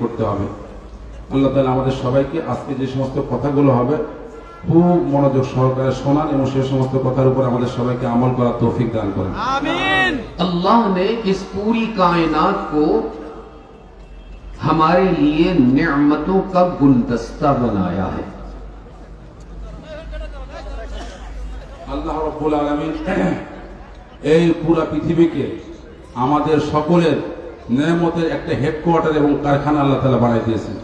করতে হবে। আল্লাহ তাআলা আমাদের সবাইকে আজকে যে সমস্ত কথাগুলো হবে খুব মনোযোগ সহকারে শোনান এবং সেই সমস্ত কথার উপর আমাদের সবাইকে আমল করার তৌফিক দান করেন। आमीन। अल्लाह ने इस पूरी कायनात को हमारे लिए नेमतों का गुलदस्ता बनाया है। আল্লাহ রাব্বুল আলামিন এই পুরো পৃথিবীকে আমাদের সকলের নেয়ামতের একটা হেডকোয়ার্টার এবং কারখানা আল্লাহ তাআলা বানিয়ে দিয়েছেন।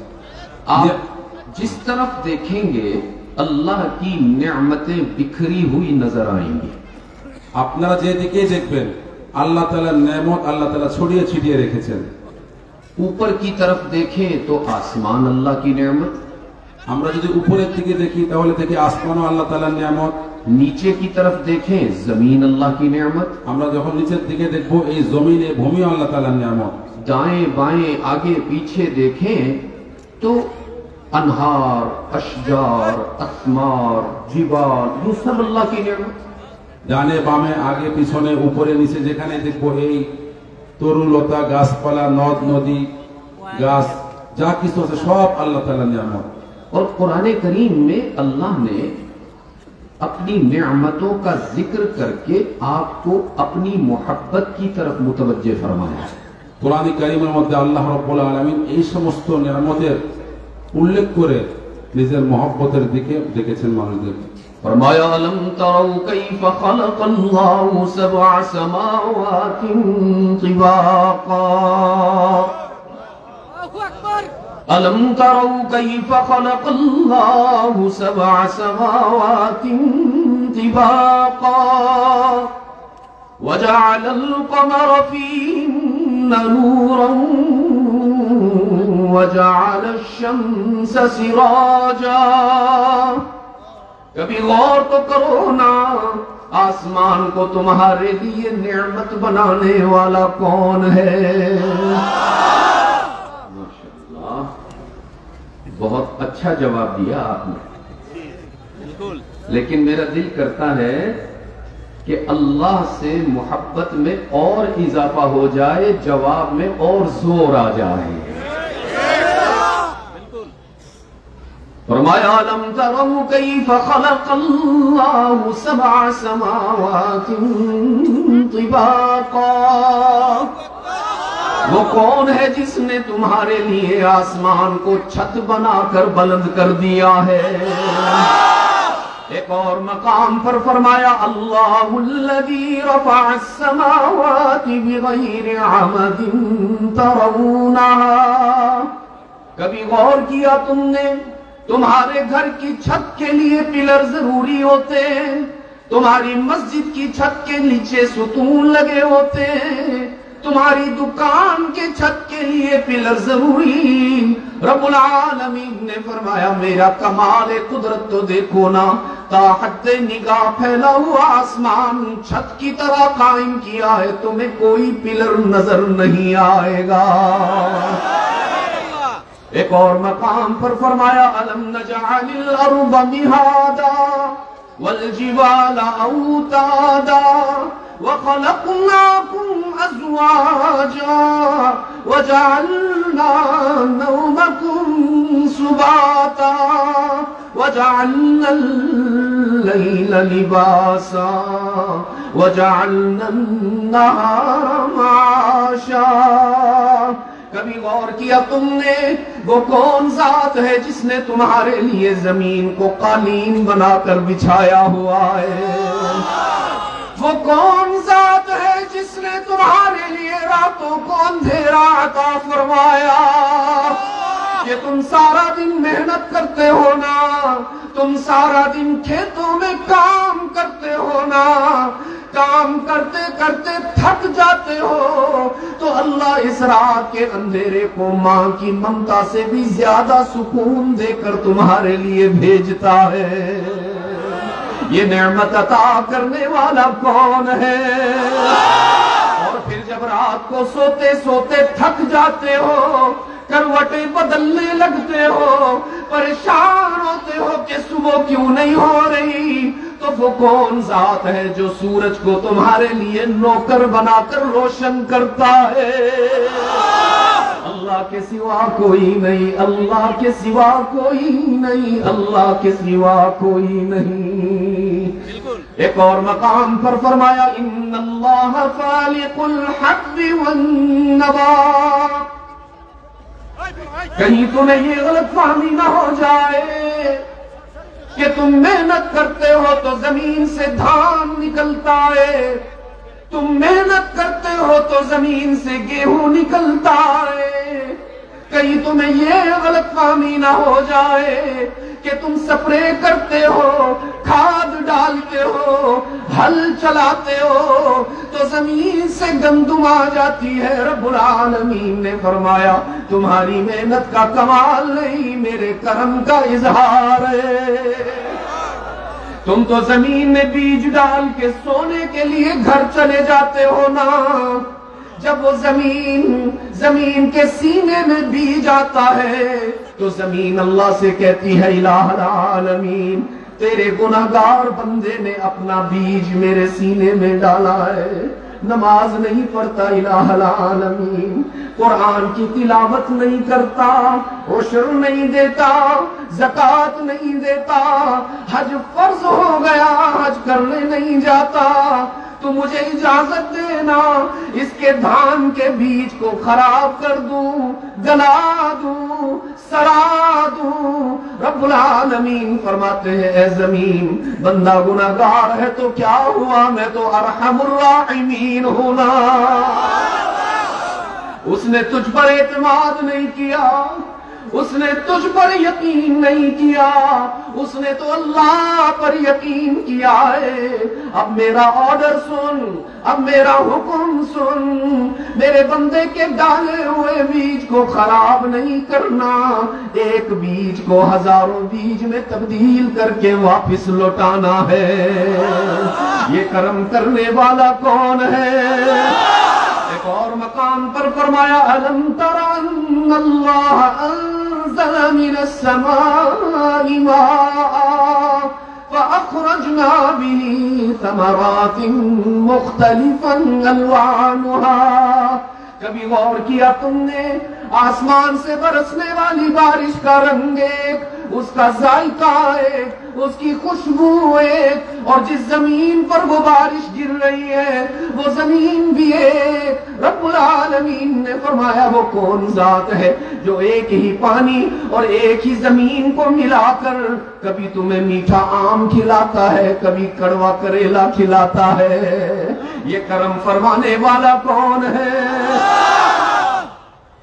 आप जिस तरफ देखेंगे अल्लाह की नेमतें बिखरी हुई नजर आएंगी। আপনারা যেদিকে দেখবেন আল্লাহ তাআলার নেয়ামত আল্লাহ তাআলা ছড়িয়ে ছিটিয়ে রেখেছেন। ऊपर की तरफ देखें तो आसमान अल्लाह की नेमत, আমরা যদি উপরের দিকে দেখি তাহলে দেখি আসমানও আল্লাহ তাআলার নিয়ামত। नीचे की तरफ देखें जमीन अल्लाह की नेमत, আমরা যখন নিচের দিকে দেখব এই জমিনে ভূমিও আল্লাহ তাআলার নিয়ামত। दाएं बाएं आगे पीछे देखें तो अनहार, अशजार, असमार, जिबाल, ये सब अल्लाह की नेमत। ডানে বামে আগে পিছনে উপরে নিচে যেখানে দেখব এই তরুলতা, গাছপালা, নদ নদী, গাছ যা কিছু আছে সব আল্লাহ তাআলার নিয়ামত। और कुरान करीम में अल्लाह ने अपनी नेमतों का जिक्र करके आपको अपनी मोहब्बत की तरफ मुतवज्जे फरमाया है। কোরআন কারীমের মধ্যে আল্লাহ রাব্বুল আলামিন এই সমস্ত নিয়ামতের উল্লেখ করে নিজের মহব্বতের দিকে ডেকেছেন মানুষদেরকে। फरमाया अलम तरौ कैफ खलक़ल्लाहु सबअ समावातिन तिबाक़ा। अलम तरौ कैफ खलक़ल्लाहु सबअ समावातिन तिबाक़ा वजअलल क़मर फ़ीहिन्न नूरन वजअलश शम्स सिराजा। कभी गौर तो करो ना, आसमान को तुम्हारे लिए नेमत बनाने वाला कौन है। माशाअल्लाह, बहुत अच्छा जवाब दिया आपने। लेकिन मेरा दिल करता है कि अल्लाह से मोहब्बत में और इजाफा हो जाए, जवाब में और जोर आ जाए। फरमाया अलम तरौ कैफ खलक़ल्लाहु सबअ समावातिन तिबाक़ा। वो कौन है जिसने तुम्हारे लिए आसमान को छत बनाकर बुलंद कर दिया है। एक और मकाम पर फरमाया अल्लाहुल्लज़ी रफ़अस समावाति बिग़ैरि अमदिन तरौनहा। कभी गौर किया तुमने, तुम्हारे घर की छत के लिए पिलर जरूरी होते हैं, तुम्हारी मस्जिद की छत के नीचे सुतून लगे होते हैं, तुम्हारी दुकान के छत के लिए पिलर जरूरी। रब्बुल आलमीन ने फरमाया मेरा कमाल कुदरत तो देखो ना, ताहत निगाह फैला हुआ आसमान छत की तरह कायम किया है, तुम्हें कोई पिलर नजर नहीं आएगा। एक और मकाम पर फरमाया अलम नजअलिल अर्द मिहादा वल जिबाला औतादा व खलक़नाकुम अज़वाजा व जअलना नौमकुम सुबाता व जअलना लैला लिबासा व जअलना अन्नहारा माशा। कभी गौर किया तुमने, वो कौन जात है जिसने तुम्हारे लिए जमीन को कालीन बनाकर बिछाया हुआ है। वो कौन जात है जिसने तुम्हारे लिए रातों को अंधेरा अता फरमाया। कि तुम सारा दिन मेहनत करते हो ना, तुम सारा दिन खेतों में काम करते हो ना, काम करते करते थक जाते हो, तो अल्लाह इस रात के अंधेरे को माँ की ममता से भी ज्यादा सुकून देकर तुम्हारे लिए भेजता है। ये नेमत अता करने वाला कौन है। और फिर जब रात को सोते सोते थक जाते हो, करवटें बदलने लगते हो, परेशान होते हो कि सुबह क्यों नहीं हो रही, तो वो कौन जात है जो सूरज को तुम्हारे लिए नौकर बनाकर रोशन करता है। अल्लाह के सिवा कोई नहीं, अल्लाह के सिवा कोई नहीं, अल्लाह के सिवा कोई नहीं। एक और मकाम पर फरमाया इन्नल्लाह फालिकुल हब्बि वन नवा। कहीं तुम्हें ये गलत फहमी ना हो जाए कि तुम मेहनत करते हो तो जमीन से धान निकलता है, तुम मेहनत करते हो तो जमीन से गेहूं निकलता है। कहीं तुम्हें ये गलत फहमी ना हो जाए कि तुम स्प्रे करते हो, खाद डालते हो, हल चलाते हो तो जमीन से गंदुम आ जाती है। रब्बुल आलमीन ने फरमाया तुम्हारी मेहनत का कमाल नहीं, मेरे करम का इजहार है। तुम तो जमीन में बीज डाल के सोने के लिए घर चले जाते हो ना, जब वो जमीन के सीने में बीज आता है तो जमीन अल्लाह से कहती है इलाहुल आलमीन तेरे गुनाहगार बंदे ने अपना बीज मेरे सीने में डाला है। नमाज नहीं पढ़ता इलाहुल आलमीन, कुरान की तिलावत नहीं करता, उश्र नहीं देता, ज़कात नहीं देता, हज फर्ज हो गया हज करने नहीं जाता, तो मुझे इजाजत देना इसके धान के बीज को खराब कर दूं, गला दूं, सड़ा दूं। रब्बुल आलमीन फरमाते हैं ए जमीन बंदा गुनाहगार है तो क्या हुआ, मैं तो अरहमुर राहिमीन हूं ना। उसने तुझ पर एतमाद नहीं किया, उसने तुझ पर यकीन नहीं किया, उसने तो अल्लाह पर यकीन किया है। अब मेरा ऑर्डर सुन, अब मेरा हुक्म सुन, मेरे बंदे के डाले हुए बीज को खराब नहीं करना, एक बीज को हजारों बीज में तब्दील करके वापस लौटाना है। ये कर्म करने वाला कौन है? एक और मकाम पर फरमाया अलम तरा अन्नल्लाह अंज़ल मिनस समाई माअ फअख़रजना बिही समरातिन मुख़्तलिफ़न अलवानुहा। कभी गौर किया तुमने आसमान से बरसने वाली बारिश का रंग एक, उसका जायका एक, उसकी खुशबू एक, और जिस जमीन पर वो बारिश गिर रही है वो जमीन भी एक। रब्बुल आलमीन ने फरमाया वो कौन जात है जो एक ही पानी और एक ही जमीन को मिलाकर कभी तुम्हें मीठा आम खिलाता है, कभी कड़वा करेला खिलाता है। ये करम फरमाने वाला कौन है?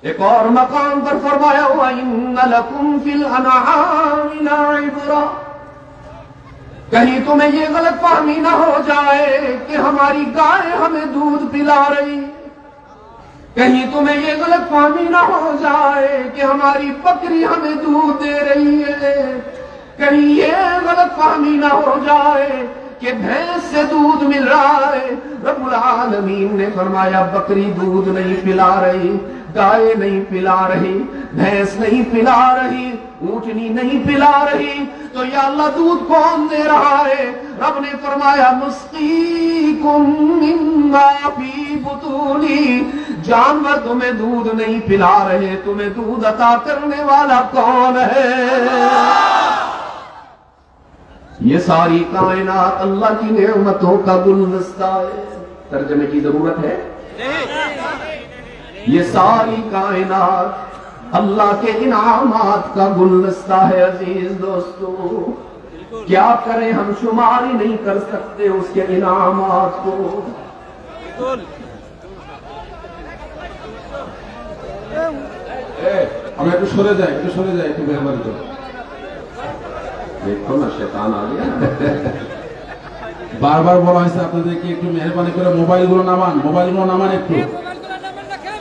एक और मकाम पर फरमाया हुआ इन्ना लकुम फिल अनआमि लइब्रा। कहीं तुम्हें ये गलत फहमी ना हो जाए कि हमारी गाय हमें दूध पिला रही, कहीं तुम्हें ये गलत फहमी ना हो जाए कि हमारी बकरी हमें दूध दे रही है, कहीं ये गलत फहमी ना हो जाए कि भैंस से दूध मिल रहा है। रब्बुल आलमीन ने फरमाया बकरी दूध नहीं पिला रही, गाय नहीं पिला रही, भैंस नहीं पिला रही, ऊँटनी नहीं पिला रही, तो या अल्लाह दूध कौन दे रहा है? रब ने फरमाया नुस्कीकुम मिम्मा फी बुतूनी। जानवर तुम्हें दूध नहीं पिला रहे, तुम्हें दूध अता करने वाला कौन है? ये सारी कायनात अल्लाह की नेमतों का गुलदस्ता है। तर्जमे की जरूरत है? ये सारी कायनात अल्लाह के इनामात का गुलदस्ता है। अजीज दोस्तों क्या करें, हम शुमार ही नहीं कर सकते उसके इनामात को। हम একটু সরে যাই, একটু মেহরবানি করো। देखो ना शैतान आ गया। বারবার বলা হয়েছে আপনাদেরকে একটু মেহরবানি করে মোবাইলগুলো নামান, একটু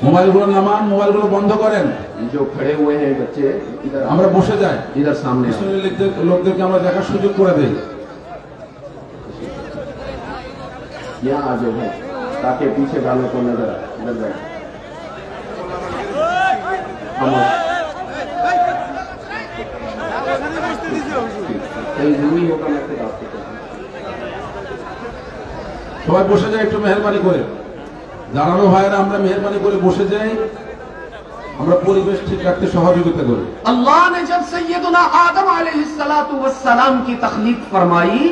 মোবাইলগুলো নামান, মোবাইলগুলো বন্ধ করেন। जो खड़े हुए हैं बच्चे इधर আমরা বসে যাই, इधर सामने লোকদেরকে আমরা দেখার সুযোগ করে দেই। यहाँ आ जाओ ताकि पीछे वालों को नजर आए। इधर बैठ जरूरी होगा मैं फिर आपको সবাই বসে যায় একটু মেহরবানি করে। দাঁড়ানো ভাইয়েরা আমরা মেহরবানি করে বসে যাই। আমরা পরিবেশ ঠিক রাখতে সহযোগিতা করি। अल्लाह ने जब सैयदना आदम अलैहिस्सलातु वस्सलाम की तख्लीक फरमाई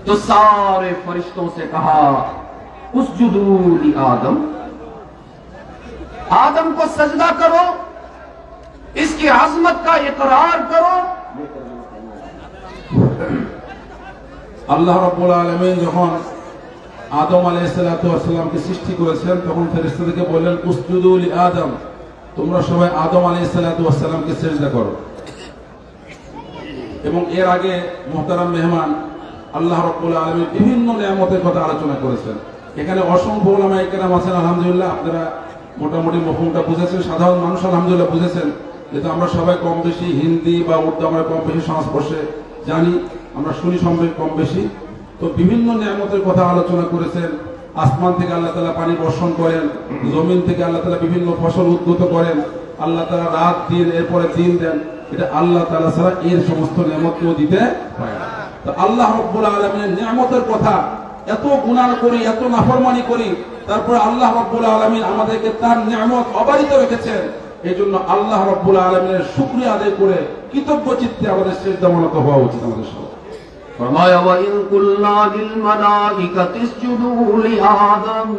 तो सारे फरिश्तों से कहा उसजुदू ली आदम, आदम को सजदा करो, इसकी अजमत का इकरार करो। আল্লাহ রাব্বুল আলামিন যখন আদম আলাইহিসসালাতু ওয়াসসালামকে সৃষ্টি করেছেন তখন ফেরেশতাদেরকে বললেন উসজুদু লি আদম, তোমরা সবাই আদম আলাইহিসসালাতু ওয়াসসালামকে সিজদা করো। এবং এর আগে মুহতারাম মেহমান আল্লাহ রাব্বুল আলামিন বিভিন্ন নিয়ামতের কথা আলোচনা করেছেন। এখানে অসংখ্য উলামায়ে কেরাম আছেন, আলহামদুলিল্লাহ আপনারা মোটামুটি মফহুমটা বুঝেছেন, সাধারণ মানুষ আলহামদুলিল্লাহ বুঝেছেন। যেহেতু আমরা সবাই কম বেশি হিন্দি বা উর্দু আমরা কম বেশি সংস্পর্শে জানি, আমরা শুনি সম্পর্কে কম বেশি। তো বিভিন্ন নিয়ামতের কথা আলোচনা করেছেন। আসমান থেকে আল্লাহ তাআলা পানি বর্ষণ করেন, জমিন থেকে আল্লাহ তাআলা বিভিন্ন ফসল উদ্গত করেন, আল্লাহ তাআলা রাত দিন এরপরে দিন দেন। এটা আল্লাহ তাআলা ছাড়া এর সমস্ত নিয়ামত কেউ দিতে পারে না। তো আল্লাহ রাব্বুল আলামিনের নিয়ামতের কথা এত গুনাহ করি, এত নাফরমানি করি, তারপরে আল্লাহ রাব্বুল আলামিন আমাদেরকে তার নিয়ামত অবারিত রেখেছেন। এই জন্য আল্লাহ রাব্বুল আলামিনের শুকরিয়া আদায় করে কৃতজ্ঞ চিত্তে আমাদের সিজদামনত হওয়া উচিত আমাদের সবার। फरमाया व इन कुल्ला लिल मलाइकति इसजुदू ली आदम,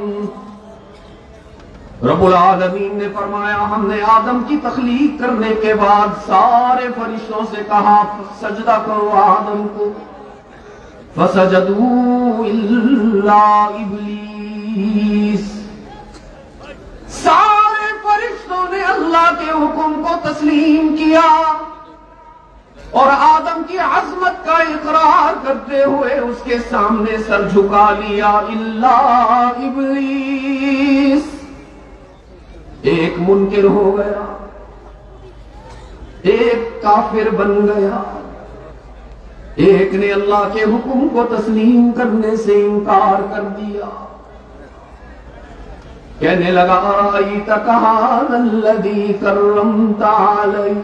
रब्बुल आलमीन ने फरमाया हमने आदम की तख्लीक करने के बाद सारे फरिश्तों से कहा सजदा करो आदम को, फसजदू इल्ला इब्लीस, सारे फरिश्तों ने अल्लाह के हुक्म को तस्लीम किया और आदम की अजमत का इकरार करते हुए उसके सामने सर झुका लिया। इल्ला इब्लीस, एक मुनकिर हो गया, एक काफिर बन गया, एक ने अल्लाह के हुक्म को तस्लीम करने से इनकार कर दिया। कहने लगा अराईत कहाज़ल्लज़ी कर्रमता अलैहि,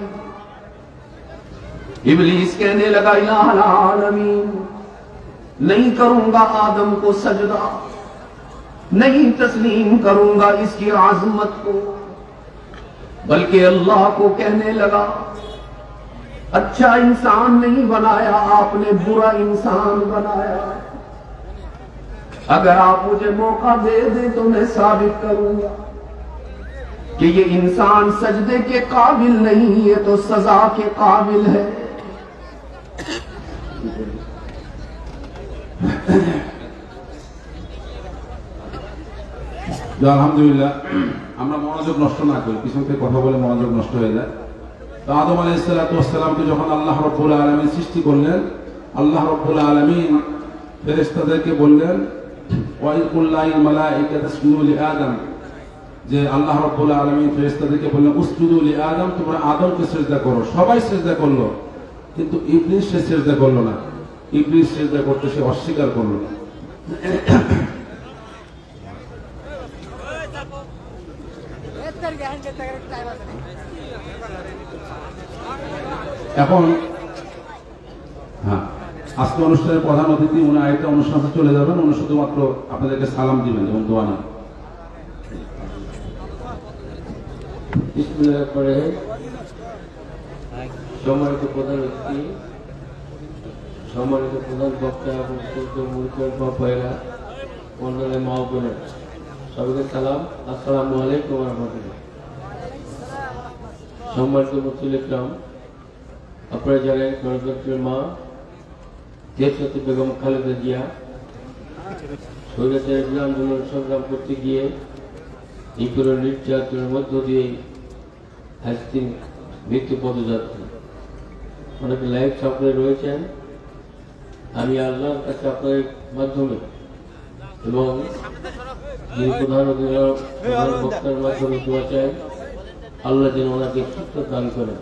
इब्लीस कहने लगा इलाहुल आलमीन, नहीं करूंगा आदम को सजदा, नहीं तस्लीम करूंगा इसकी आजमत को। बल्कि अल्लाह को कहने लगा अच्छा इंसान नहीं बनाया आपने, बुरा इंसान बनाया। अगर आप मुझे मौका दे दे तो मैं साबित करूंगा कि ये इंसान सजदे के काबिल नहीं, ये तो सजा के काबिल है। আলহামদুলিল্লাহ আমরা মনোযোগ নষ্ট না করি, পিছন থেকে কথা বলে মনোযোগ নষ্ট হয়ে যায়। তো আদম আলাইহিসসালাতু ওয়াসসালামকে যখন আল্লাহ রাব্বুল আলামিন সৃষ্টি করলেন, আল্লাহ রাব্বুল আলামিন ফেরেশতাদেরকে বললেন ওয়াইল কুল্লাইল মালাইকাতু ইসজুদু লি আদম, যে আল্লাহ রাব্বুল আলামিন ফেরেশতাদেরকে বললেন উসজুদু লি আদম, তোমরা আদমকে সিজদা করো। সবাই সিজদা করলো, কিন্তু ইবলিস সে সিজদা করলো না। ইবলিস সিজদা করতে সে অস্বীকার করলো না। এখন হ্যাঁ, আজকে অনুষ্ঠানের প্রধান অতিথি উনি আরেকটা অনুষ্ঠানে চলে যাবেন, উনি শুধুমাত্র আপনাদেরকে সালাম দিবেন এবং দোয়া না। সম্মানিত প্রধান অতিথি, সম্মানিত প্রধান বক্তা এবং বাপায়রা, অন্যান্য মা বোনের সবাইকে সালাম, আসসালামু আলাইকুম ওয়া রাহমাতুল্লাহ। সম্মানিত মুসলিম ইকরাম, আপনারা জানেন গণতন্ত্রের মা দেশরত্ন বেগম খালেদা জিয়া স্বৈরাচারী আন্দোলন সংগ্রাম করতে গিয়ে নিপীড় নির্যাতনের মধ্য দিয়ে আজদিন মৃত্যু পদযাত্রী। অনেকে লাইভ স্বপ্নে রয়েছেন। আমি আল্লাহর কাছে আপনাদের মাধ্যমে এবং যিনি প্রধান বক্তার মাধ্যমে দোয়া চাই, আল্লাহ যেন ওনাকে সুস্থ দান করেন।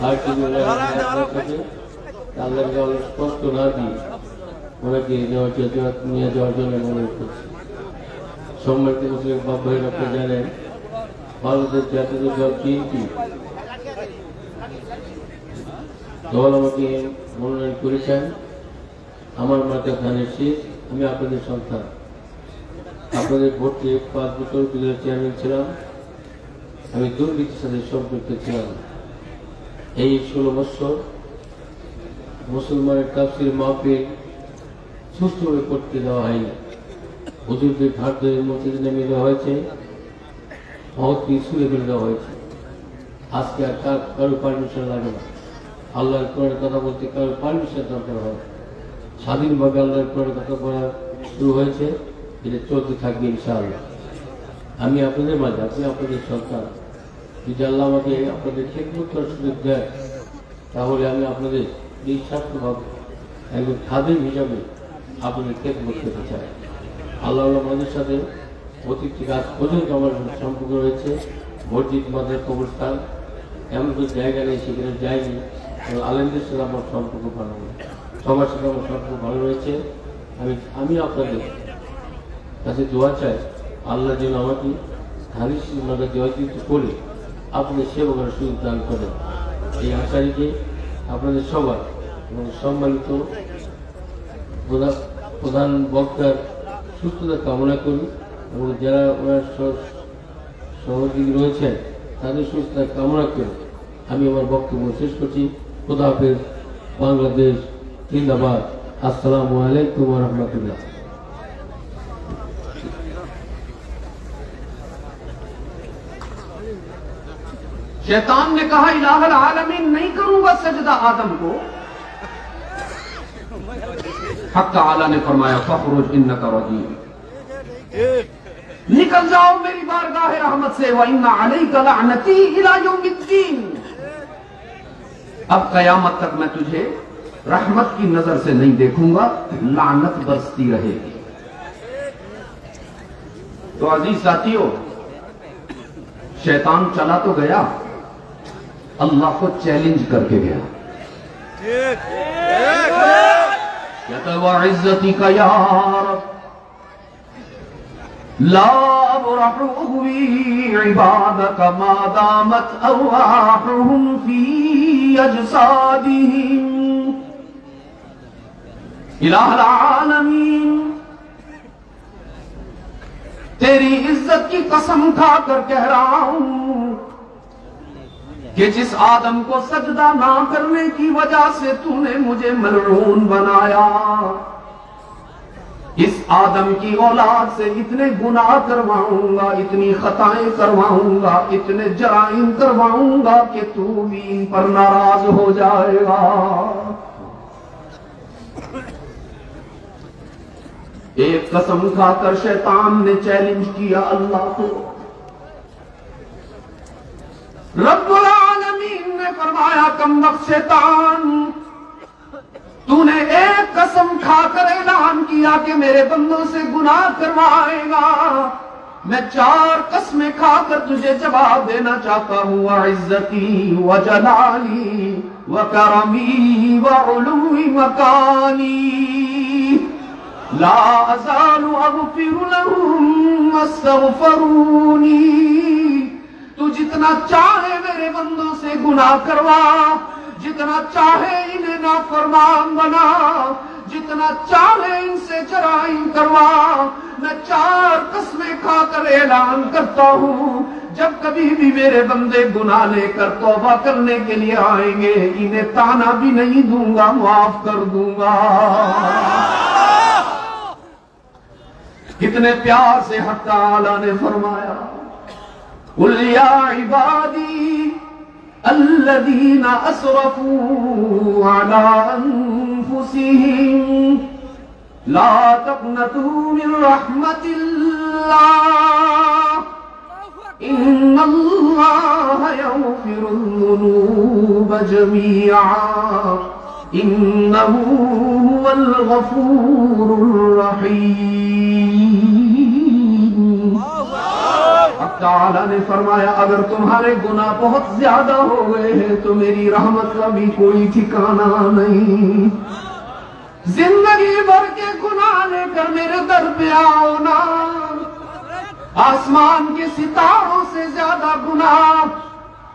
আর যদি আল্লাহকে অনেক কষ্ট না দিয়ে ওনাকে নিয়ে যাওয়ার জন্য মনে করছি। সম্মানিত মুসলিম বাপ ভাইয়ের আপনারা জানেন বাংলাদেশ জাতীয় দল বিএনপি দল আমাকে মনোনয়ন করেছেন। আমার মাতা ধানের শীষ, আমি আপনাদের সন্তান। আপনাদের ভোটে 5 বছর চেয়ারম্যান ছিলাম, আমি দুর্নীতির সাথে সম্পৃক্ত ছিলাম। এই 16 বছর মুসলমানের তাফসীর মাহফিল সুষ্ঠুভাবে করতে দেওয়া হয়নি। হুজুরদের ঘাট ধরে মসজিদে নেমে দেওয়া হয়েছে, মহৎকে ছুঁড়ে ফেলে দেওয়া হয়েছে। আজকে আর কারো পারমিশন লাগে না। আল্লাহর কোরআনের কথা বলতে কারো পারমিশন দরকার হয়। স্বাধীনভাবে আল্লাহর কোরআনের কথা বলা শুরু হয়েছে, এটা চলতে থাকবে ইনশাআল্লাহ। আমি আপনাদের মাঝে, আপনি আপনাদের সন্তান, যদি আল্লাহ আমাকে আপনাদের খেদমত করার সুযোগ দেয়, তাহলে আমি আপনাদের নিঃস্বার্থভাবে একজন খাদেম হিসাবে আপনাদের খেদমত করতে চাই। আল্লাহ আমাদের সাথে অতীত থেকে আজ পর্যন্ত আমার সম্পর্ক রয়েছে। মসজিদ, মাদ্রাসা, কবরস্থান এমন কোনো জায়গা নেই সেখানে যায়নি। আলেমদের সাথে আমার সম্পর্ক ভালো নেই, সবার সাথে আমার সম্পর্ক ভালো রয়েছে। আমি আপনাদের কাছে দোয়া চাই, আল্লাহ যেন আমাকে ধানিস জয়যুক্ত করে আপনাদের সেবা করার সুযোগ দান করেন। এই আশা রেখে আপনাদের সবার এবং সম্মানিত প্রধান বক্তার সুস্থতা কামনা করি এবং যারা ওনার সহযোগী রয়েছেন তাদের সুস্থতা কামনা করে আমি আমার বক্তব্য শেষ করছি। খোদা হাফেজ। বাংলাদেশ জিন্দাবাদ। আসসালামু আলাইকুম ওয়া রাহমাতুল্লাহ। शैतान ने कहा इलाहुल आलमीन नहीं करूंगा सजदा आदम को। हक ताला ने फरमाया फखरुज इन्नका रजीम, निकल जाओ मेरी बारगाह रहमत से, व इन्ना अलैका लअनती इला यौमिद्दीन। अब कयामत तक मैं तुझे रहमत की नजर से नहीं देखूंगा, लानत बरसती रहेगी। तो अजीज साथियों, शैतान चला तो गया, अल्लाह को चैलेंज करके गया। कहता व इज्जती का या रब ला अबरहु बी इबादका मा दामत अरवाहुहुम फी अजसादिहिम। इलाहुल आलमीन, तेरी इज्जत की कसम खाकर कह रहा हूं कि जिस आदम को सजदा ना करने की वजह से तूने मुझे मलऊन बनाया, इस आदम की औलाद से इतने गुनाह करवाऊंगा, इतनी खताएं करवाऊंगा, इतने जराइम करवाऊंगा कि तू भी इन पर नाराज हो जाएगा। एक कसम खाकर शैतान ने चैलेंज किया अल्लाह को। रब्बुल आलमीन ने फरमाया कम वक्त शैतान, तूने एक कसम खाकर ऐलान किया कि मेरे बंदों से गुनाह करवाएगा, मैं 4 कसमें खाकर तुझे जवाब देना चाहता हूं। इज्जती व जलाली व करमी व उलूई मकानी ला अज़ालु अग़फ़िरु लहुम वस्तग़फ़िरूनी। तू जितना चाहे मेरे बंदों से गुनाह करवा, जितना चाहे इन्हें नाफरमान बना, जितना चाहे इनसे जराइम करवा, मैं 4 कसमें खाकर ऐलान करता हूं, जब कभी भी मेरे बंदे गुनाह लेकर तौबा करने के लिए आएंगे, इन्हें ताना भी नहीं दूंगा, माफ कर दूंगा। कितने प्यार से हक ताला ने फरमाया कुल या इबादी अल्लज़ीना असरफू अला अनफुसिहिम ला तक़नतू मिन रहमतिल्लाह इन्नल्लाह यग़फ़िरुज़्ज़ुनूब जमीआ इन्नहू हुवल गफ़ूरुर रहीम। अब ताला ने फरमाया अगर तुम्हारे गुनाह बहुत ज्यादा हो गए हैं तो मेरी रहमत का भी कोई ठिकाना नहीं। जिंदगी भर के गुनाह लेकर मेरे दर पे आओ ना, आसमान के सितारों से ज्यादा गुनाह,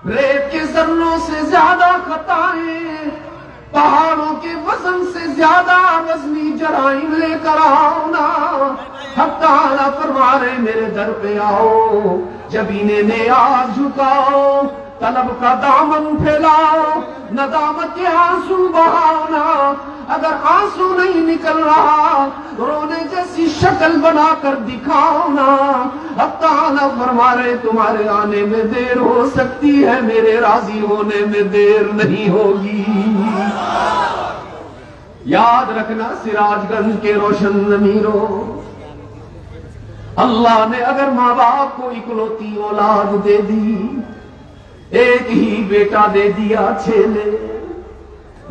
रेत के जर्रों से ज्यादा खताएं, पहाड़ों के वजन से ज्यादा वजनी जराइम लेकर आओ ना। हक ताला फरमा रहे मेरे दर पे आओ, जबीने में आज झुकाओ, तलब का दामन फैलाओ, नदामत के आंसू बहाना। अगर आंसू नहीं निकल रहा, रोने जैसी शक्ल बनाकर दिखाओ ना। अब ताला फरमा रहे तुम्हारे आने में देर हो सकती है, मेरे राजी होने में देर नहीं होगी। याद रखना सिराजगंज के रोशन ज़मीरों, अल्लाह ने अगर माँ बाप को इकलौती औलाद दे दी, एक ही बेटा दे दिया छेले,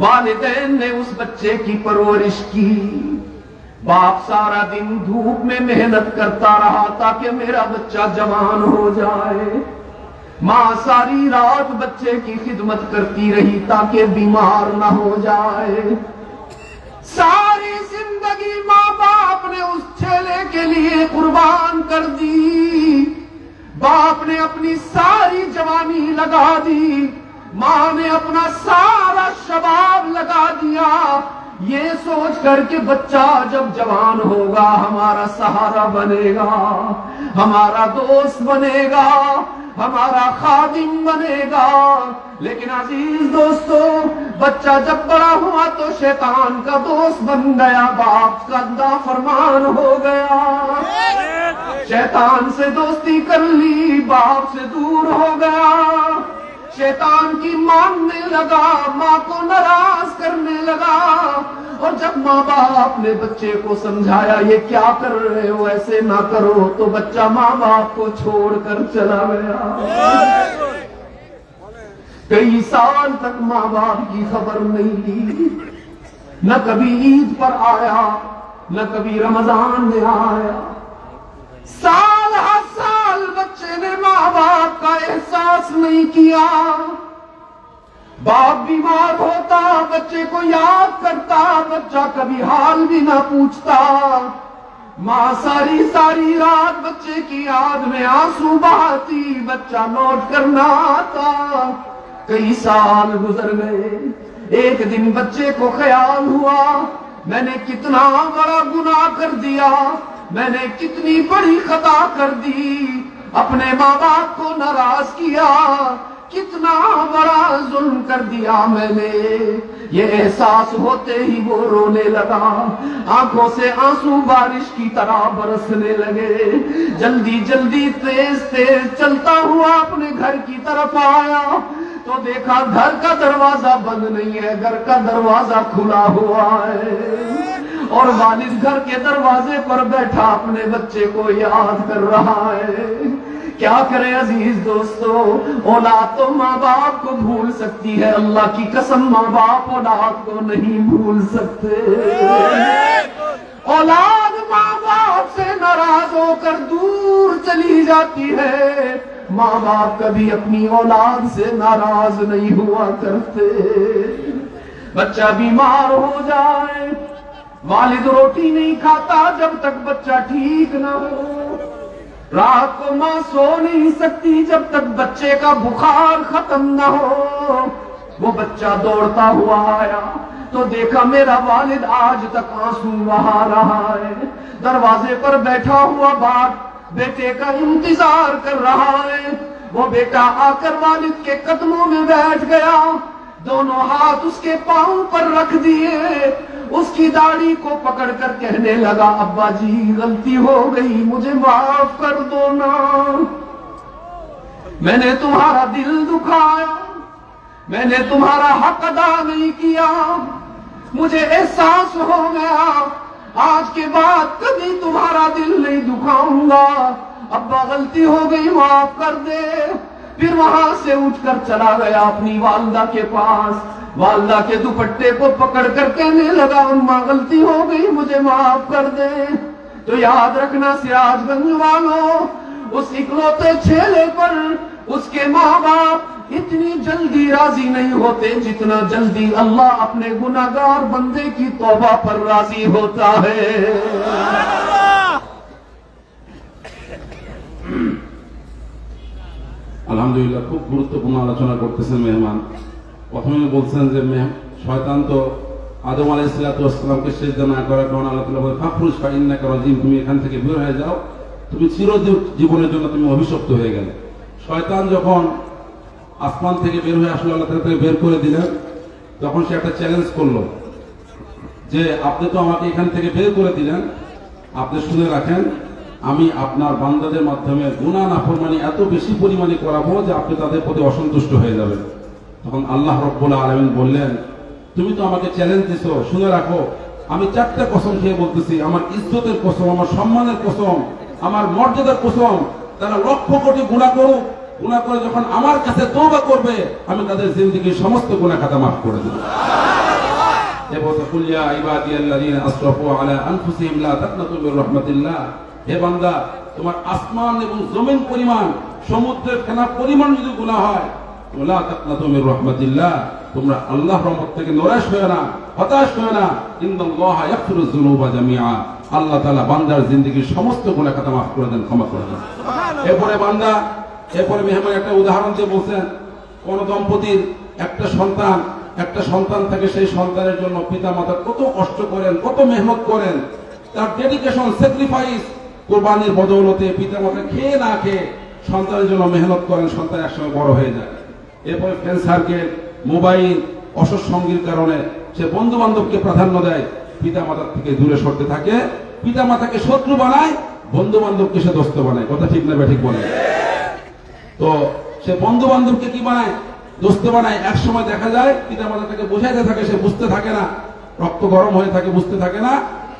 वालिदैन ने उस बच्चे की परवरिश की। बाप सारा दिन धूप में मेहनत करता रहा ताकि मेरा बच्चा जवान हो जाए। माँ सारी रात बच्चे की खिदमत करती रही ताकि बीमार ना हो जाए। सारी जिंदगी माँ बाप ने उस छेले के लिए कुर्बान कर दी। बाप ने अपनी सारी जवानी लगा दी, माँ ने अपना सारा शबाब लगा दिया, ये सोच कर के बच्चा जब जवान होगा हमारा सहारा बनेगा, हमारा दोस्त बनेगा, हमारा खादिम बनेगा। लेकिन अजीज दोस्तों, बच्चा जब बड़ा हुआ तो शैतान का दोस्त बन गया, बाप का नाफरमान हो गया। शैतान से दोस्ती कर ली, बाप से दूर हो गया। शैतान की मानने लगा, माँ को नाराज करने लगा। और जब माँ बाप ने बच्चे को समझाया ये क्या कर रहे हो, ऐसे ना करो, तो बच्चा माँ बाप को छोड़कर चला गया। कई साल तक माँ बाप की खबर नहीं ली, न कभी ईद पर आया, न कभी रमजान में आया। साल हर साल बच्चे ने माँ बाप का एहसास नहीं किया। बाप बीमार होता, बच्चे को याद करता, बच्चा कभी हाल भी ना पूछता। माँ सारी सारी रात बच्चे की याद में आंसू बहाती, बच्चा लौट कर ना आता। कई साल गुजर गए। एक दिन बच्चे को ख्याल हुआ मैंने कितना बड़ा गुनाह कर दिया, मैंने कितनी बड़ी खता कर दी, अपने माँ बाप को नाराज किया, कितना बड़ा जुल्म कर दिया मैंने। ये एहसास होते ही वो रोने लगा, आंखों से आंसू बारिश की तरह बरसने लगे। जल्दी जल्दी तेज तेज चलता हुआ अपने घर की तरफ आया तो देखा घर का दरवाजा बंद नहीं है, घर का दरवाजा खुला हुआ है और वालिद घर के दरवाजे पर बैठा अपने बच्चे को याद कर रहा है। क्या करें अजीज दोस्तों, औलाद तो माँ बाप को भूल सकती है, अल्लाह की कसम माँ बाप औलाद को नहीं भूल सकते। औलाद माँ बाप से नाराज होकर दूर चली जाती है, माँ बाप कभी अपनी औलाद से नाराज नहीं हुआ करते। बच्चा बीमार हो जाए, वालिद रोटी नहीं खाता जब तक बच्चा ठीक ना हो। रात को माँ सो नहीं सकती जब तक बच्चे का बुखार खत्म ना हो। वो बच्चा दौड़ता हुआ आया तो देखा मेरा वालिद आज तक आंसू बहा रहा है, दरवाजे पर बैठा हुआ बाप बेटे का इंतजार कर रहा है। वो बेटा आकर वालिद के कदमों में बैठ गया, दोनों हाथ उसके पांव पर रख दिए, उसकी दाढ़ी को पकड़कर कहने लगा, अब्बा जी गलती हो गई, मुझे माफ कर दो ना, मैंने तुम्हारा दिल दुखाया, मैंने तुम्हारा हक अदा नहीं किया, मुझे एहसास हो गया, आज के बाद कभी तुम्हारा दिल नहीं दुखाऊंगा, अब्बा गलती हो गई माफ कर दे। फिर वहां से उठकर चला गया अपनी वालदा के पास, वालदा के दुपट्टे को पकड़कर कहने लगा, अम्मा गलती हो गई मुझे माफ कर दे। तो याद रखना सिराजगंज वालों, उस इकलौते छेले पर उसके माँ बाप इतनी जल्दी राजी नहीं होते जितना जल्दी अल्लाह अपने गुनाहगार बंदे की तौबा पर राजी होता है। আলহামদুলিল্লাহ, খুব গুরুত্বপূর্ণ আলোচনা করতেছেন মেহমান। প্রথমে বলছেন যে শয়তান তো আদম আলাইহিস সালামকে সিজদা না করার কারণে আল্লাহ তাআলা বলেন ফাখরুজ ফাইন্নাকা রাজিম, তুমি এখান থেকে বের হয়ে যাও, তুমি চিরজীবনের জন্য তুমি অভিশপ্ত হয়ে গেলে। শয়তান যখন আসমান থেকে বের হয়ে আসলো, আল্লাহ তাআলা তাকে বের করে দিলেন, তখন সে একটা চ্যালেঞ্জ করলো যে আপনি তো আমাকে এখান থেকে বের করে দিলেন, আপনি শুনে রাখেন আমি আপনার বান্দাদের মাধ্যমে গুনাহ নাফরমানি এত বেশি পরিমাণে করাবো যে আপনি তাদের প্রতি অসন্তুষ্ট হয়ে যাবেন। তখন আল্লাহ রাব্বুল আলামিন বললেন তুমি তো আমাকে চ্যালেঞ্জ দিছো, শুনে রাখো আমি 4টা কসম খেয়ে বলতেছি, আমার ইজ্জতের কসম, আমার সম্মানের কসম, আমার মর্যাদার কসম, তারা লক্ষ কোটি গুনাহ করুক, গুনাহ করে যখন আমার কাছে তওবা করবে আমি তাদের জিন্দেগীর সমস্ত গুনাহ খাতা মাফ করে দেব। কুল ইয়া ইবাদিয়াল্লাযীনা আসরাফু আলা আনফুসিহিম লা তাকনাতু মির রাহমাতিল্লাহ, হে বান্দা তোমার আসমান এবং জমিন পরিমাণ, সমুদ্রের ফেনা পরিমাণ যদি গুনাহ হয়, লা তাকনাতু মির রাহমাতিল্লাহ, তোমরা আল্লাহর রহমত থেকে নৈরাশ হয়ো না, হতাশ হয়ো না। ইন্নাল্লাহা ইয়াগফিরুয যুনুবা জামিআ, আল্লাহ তাআলা বান্দার জিন্দেগীর সমস্ত গুনাহ খাতা মাফ করে দেন, ক্ষমা করে দেন। এরপরে মেহমান একটা উদাহরণ দিয়ে বলছেন, কোন দম্পতির একটা সন্তান থাকে, সেই সন্তানের জন্য পিতা মাতা কত কষ্ট করেন, কত মেহনত করেন, তার ডেডিকেশন, স্যাক্রিফাইস, কোরবানির বদৌলতে পিতা মাতা খেয়ে না খেয়ে সন্তানের জন্য মেহনত করেন, সন্তান একসময় বড় হয়ে যায়। এরপরে ফ্রেন্ড সার্কেল, মোবাইল, অসৎসঙ্গীর কারণে সে বন্ধু বান্ধবকে প্রাধান্য দেয়, পিতা মাতার থেকে দূরে সরতে থাকে, পিতা মাতাকে শত্রু বানায়, বন্ধু বান্ধবকে সে দোস্ত বানায়। কথা ঠিক না ব্যাঠিক বলে? তো সে বন্ধু বান্ধবকে কি বানায়? দোস্ত বানায়। এক সময় দেখা যায় পিতা মাতাকে বোঝাইতে থাকে, সে বুঝতে থাকে না, রক্ত গরম হয়ে থাকে, বুঝতে থাকে না,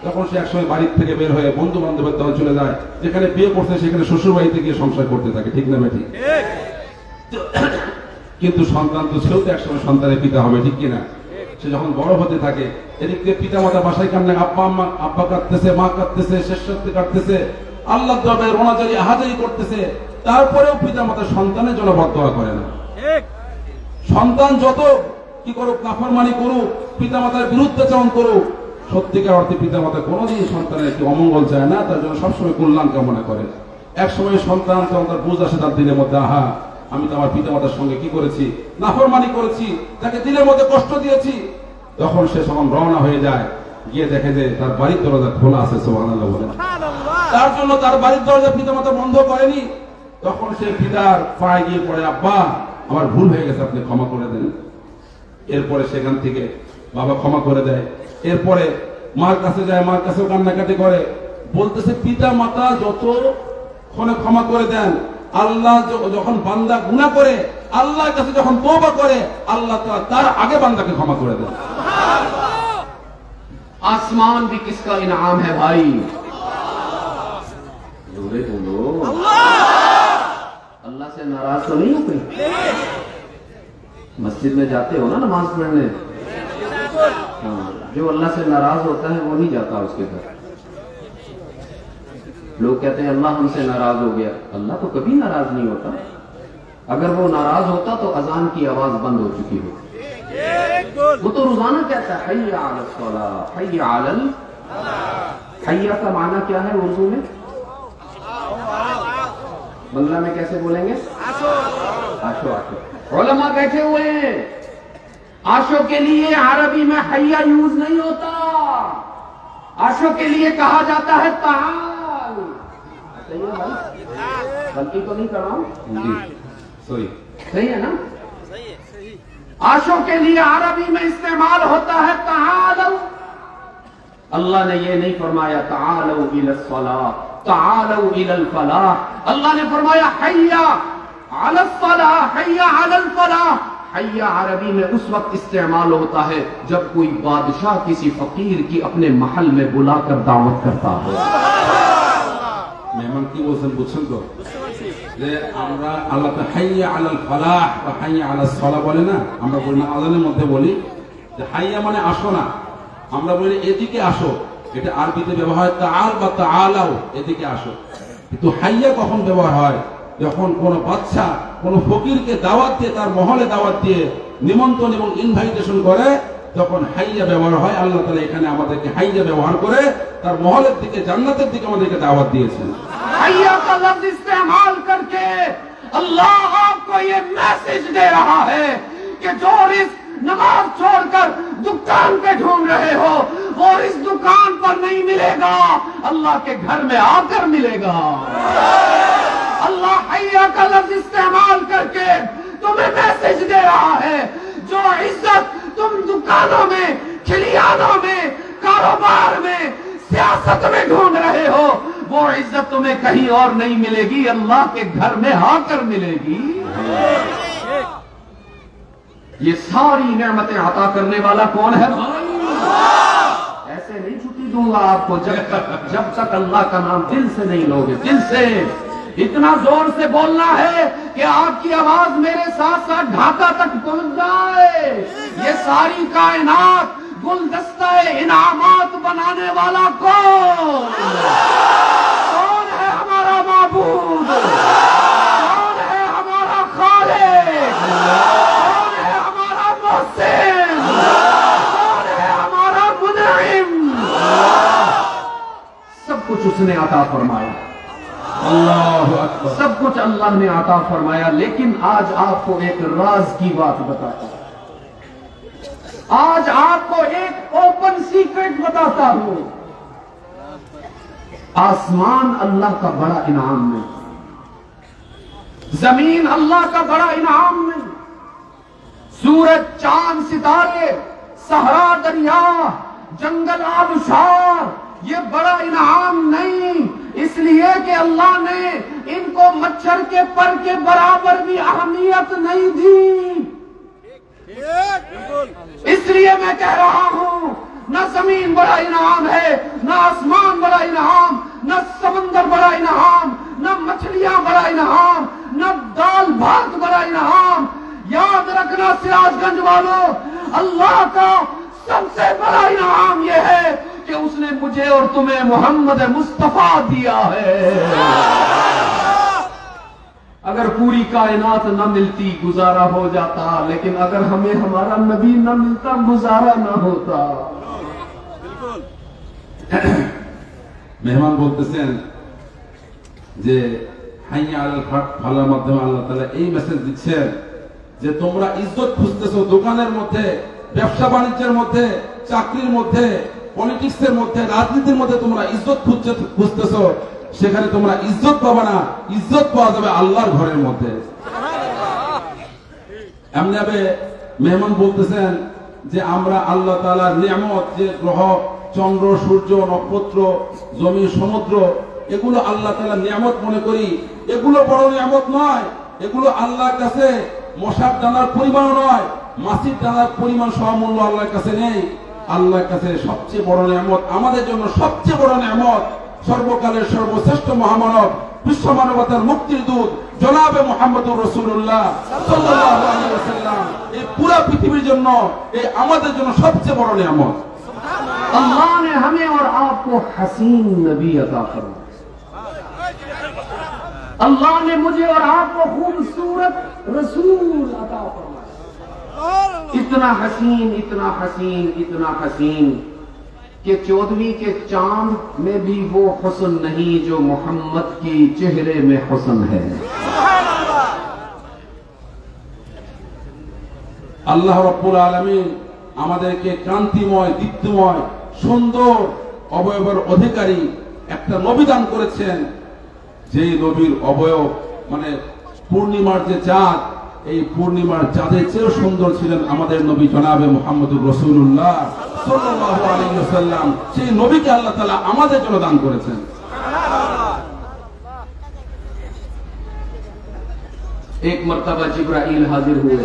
তখন সে একসময় বাড়ির থেকে বের হয়ে বন্ধু বান্ধবের দল চলে যায়, যেখানে বিয়ে করছে সেখানে শ্বশুর বাড়িতে গিয়ে সংসার করতে থাকে। ঠিক না ব্যাঠিক? কিন্তু সন্তান তো সেও তো একসময় সন্তানের পিতা হবে, ঠিক কিনা? সে যখন বড় হতে থাকে, এদিক দিয়ে পিতা মাতা বাসায় কান্না, আব্বা কাঁদতেছে, মা কাঁদতেছে, শেষ সত্যি কাঁদতেছে, আল্লাহর দরবারে রোনাজারি হাজারি করতেছে, তারপরেও পিতা মাতা সন্তানের জন্য বদদোয়া করে না। সন্তান যত কি করুক, নাফরমানি করুক, পিতা মাতার বিরুদ্ধাচরণ করুক, সত্যিকার অর্থে পিতা মাতা কোনোদিন সন্তানের একটি অমঙ্গল চায় না, তার জন্য সবসময় কল্যাণ কামনা করে। এক সময় সন্তান যখন তার বুঝ আসে তার দিনের মধ্যে, আহা আমি তো আমার পিতা মাতার সঙ্গে কি করেছি, নাফরমানি করেছি, তাকে দিনের মধ্যে কষ্ট দিয়েছি, তখন সে যখন রওনা হয়ে যায়, গিয়ে দেখে যে তার বাড়ির দরজা খোলা আছে। সুবহানাল্লাহ বলেন। তার জন্য তার বাড়ির দরজা পিতা মাতা বন্ধ করেনি, তখন সে পিতার পায়ে গিয়ে পড়ে, আব্বা আমার ভুল হয়ে গেছে, আপনি ক্ষমা করে দেন। এরপরে সেখান থেকে বাবা ক্ষমা করে দেয়। এরপরে মার কাছে যায়, মার কাছেও কান্নাকাটি করে, বলতেছে পিতা মাতা যতক্ষণে ক্ষমা করে দেন, আল্লাহ যখন বান্দা গুনাহ করে আল্লাহর কাছে যখন তওবা করে, আল্লাহ তার আগে বান্দাকে ক্ষমা করে দেন। आसमान भी किसका इनाम है भाई? जोरे बोलो। अल्लाह से नाराज तो नहीं हो कोई? मस्जिद में जाते हो ना नमाज पढ़ने? हाँ, जो अल्लाह से नाराज होता है वो नहीं जाता उसके घर। लोग कहते हैं अल्लाह हमसे नाराज हो गया। अल्लाह तो कभी नाराज नहीं होता। अगर वो नाराज होता तो अजान की आवाज बंद हो चुकी होती। वो तो रोजाना कहता है हय्या अलस सलाह, हय्या अलल फलाह। हय्या का माना क्या है उर्दू में? बंगला में कैसे बोलेंगे? आशो आशो। उलमा बैठे हुए हैं, आशो के लिए अरबी में हय्या यूज नहीं होता, आशो के लिए कहा जाता है ताल। सही है भाई? गलती तो नहीं कर रहा हूं? सही है ना? आशों के लिए अरबी में इस्तेमाल होता है तालौ। अल्लाह ने ये नहीं फरमाया तालौ इलस सलाह, तालौ इलल फलाह। अल्लाह ने फरमाया हय्या अलस सलाह, हय्या अलल फलाह। हय्या अरबी में उस वक्त इस्तेमाल होता है जब कोई बादशाह किसी फकीर की अपने महल में बुलाकर दावत करता है। মেহমান কি বলছেন বুঝছেন তো? যে আমরা আল্লাহ হাইয়া আলাল ফালাহ বা হাইয়া আলাস সালাহ বলে না, আমরা বলি না, আযানের মধ্যে বলি যে হাইয়া মানে আসো না, আমরা বলি এদিকে আসো। এটা আরবিতে ব্যবহার হয় তাআল বা তাআলাও, এদিকে আসো। কিন্তু হাইয়া কখন ব্যবহার হয়? যখন কোনো বাদশা কোনো ফকিরকে দাওয়াত দিয়ে, তার মহলে দাওয়াত দিয়ে নিমন্ত্রণ এবং ইনভাইটেশন করে, তখন হাইয়া ব্যবহার হয়। আল্লাহ তাআলা এখানে আমাদেরকে হাইয়া ব্যবহার করে তার মহলের দিকে, জান্নাতের দিকে আমাদেরকে দাওয়াত দিয়েছেন। हय्या का लफ्ज इस्तेमाल करके अल्लाह आपको ये मैसेज दे रहा है कि नमाज छोड़कर दुकान पे ढूंढ रहे हो, वो इस दुकान पर नहीं मिलेगा, अल्लाह के घर में आकर मिलेगा। अल्लाह हैया का लफ्ज इस्तेमाल करके तुम्हें मैसेज दे रहा है, जो इज्जत तुम दुकानों में, खिलियानों में, कारोबार में, सियासत में ढूंढ रहे हो, वो इज्जत तुम्हें कहीं और नहीं मिलेगी, अल्लाह के घर में आकर मिलेगी। ये सारी नेमतें अता करने वाला कौन है भाई? ऐसे नहीं छुट्टी दूंगा आपको जब तक अल्लाह का नाम दिल से नहीं लोगे। दिल से इतना जोर से बोलना है कि आपकी आवाज मेरे साथ साथ ढाका तक पहुंच जाए। ये सारी कायनात गुलदस्ता इनामात बनाने वाला कौन है? हमारा माबूद, कौन है हमारा खालिक, कौन है हमारा मोहसिन, कौन है हमारा मुनइम। सब कुछ उसने अता फरमाया, अल्लाहु अकबर। सब कुछ अल्लाह ने अता फरमाया। लेकिन आज आपको एक राज की बात बताता हूं, आज आपको एक ओपन सीक्रेट बताता हूं। आसमान अल्लाह का बड़ा इनाम नहीं, जमीन अल्लाह का बड़ा इनाम नहीं, सूरज, चांद, सितारे, सहरा, दरिया, जंगल, आबशार, ये बड़ा इनाम नहीं। इसलिए कि अल्लाह ने इनको मच्छर के पर के बराबर भी अहमियत नहीं दी। इसलिए मैं कह रहा हूं, न जमीन बड़ा इनाम है, न आसमान बड़ा इनाम, न समंदर बड़ा इनाम, न मछलियां बड़ा इनाम, न दाल भात बड़ा इनाम। याद रखना सिराजगंज वालों, अल्लाह का सबसे बड़ा इनाम यह है कि उसने मुझे और तुम्हें मोहम्मद मुस्तफा दिया है। अगर पूरी कायनात न मिलती गुजारा हो जाता, लेकिन अगर हमें हमारा नबी न मिलता गुजारा न होता। মেহমান বলতেছেন যে হাইয়া আল ফালার মাধ্যমে আল্লাহ তাআলা এই মেসেজ দিচ্ছেন যে তোমরা ইজ্জত খুঁজতেছো দোকানের মধ্যে, ব্যবসা বাণিজ্যের মধ্যে, চাকরির মধ্যে, পলিটিক্সের মধ্যে, রাজনীতির মধ্যে তোমরা ইজ্জত খুঁজতেছো, সেখানে তোমরা ইজ্জত পাবে না, ইজ্জত পাওয়া যাবে আল্লাহর ঘরের মধ্যে। এমনি ভাবে মেহমান বলতেছেন যে আমরা আল্লাহ তাআলার নিয়ামত, যে গ্রহ, চন্দ্র, সূর্য, নক্ষত্র, জমি, সমুদ্র, এগুলো আল্লাহ তাআলার নিয়ামত মনে করি। এগুলো বড় নিয়ামত নয়, এগুলো আল্লাহর কাছে মশার দানার পরিমাণ নয়, মাছির দানার পরিমাণ সমমূল্য আল্লাহর কাছে নেই। আল্লাহর কাছে সবচেয়ে বড় নিয়ামত, আমাদের জন্য সবচেয়ে বড় নিয়ামত, সর্বকালের সর্বশ্রেষ্ঠ মহামানব, বিশ্ব মানবতার মুক্তির দূত জনাবে মুহাম্মদুর রাসূলুল্লাহ সাল্লাল্লাহু আলাইহি ওয়াসাল্লাম, এই পুরো পৃথিবীর জন্য, এই আমাদের জন্য সবচেয়ে বড় নিয়ামত। अल्लाह ने हमें और आपको हसीन नबी अता फरमाया। अल्लाह ने मुझे और आपको खूबसूरत रसूल अता फरमाया। इतना हसीन, इतना हसीन, इतना हसीन कि 14वीं के चांद में भी वो हुस्न नहीं जो मोहम्मद की चेहरे में हुस्न है। আল্লাহ রাব্বুল আলামিন আমাদেরকে কান্তিময়, দীপ্তিময়, সুন্দর অবয়বের অধিকারী একটা নবী দান করেছেন, যে নবীর অবয়ব মানে পূর্ণিমার যে চাঁদ, এই পূর্ণিমার চাঁদের চেয়েও সুন্দর ছিলেন আমাদের নবী জনাবে মুহাম্মদুর রাসূলুল্লাহ সাল্লাল্লাহু আলাইহি ওয়াসাল্লাম। সেই নবীকে আল্লাহ তাআলা আমাদের জন্য দান করেছেন। एक मर्तबा जिब्राइल हाजिर हुए,